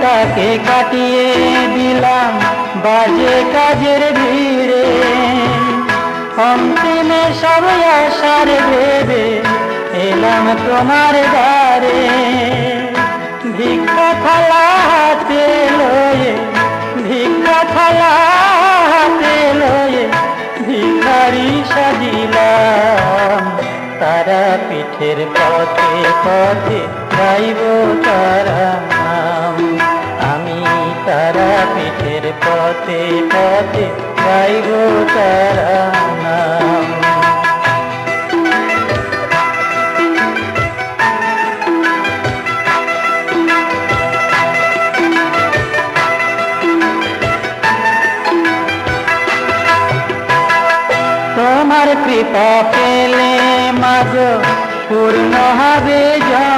তাকে কাটিয়ে দিলাম বাজে কাজের ভিড়ে। অন্তিমে সব আশার ভেবে এলাম তোমার দ্বারে। ভিক্ষা থালা হাতে লয়ে, ভিক্ষা থালা হাতে লয়ে ভিখারি সাজিলাম। তারা পিঠের পথে পথে গাইব তারা নাম। আমি তারা পিঠের পথে পথে গাইব তারা নাম। তোমার কৃপা পেলে মাগো পূর্ণ হবে জন।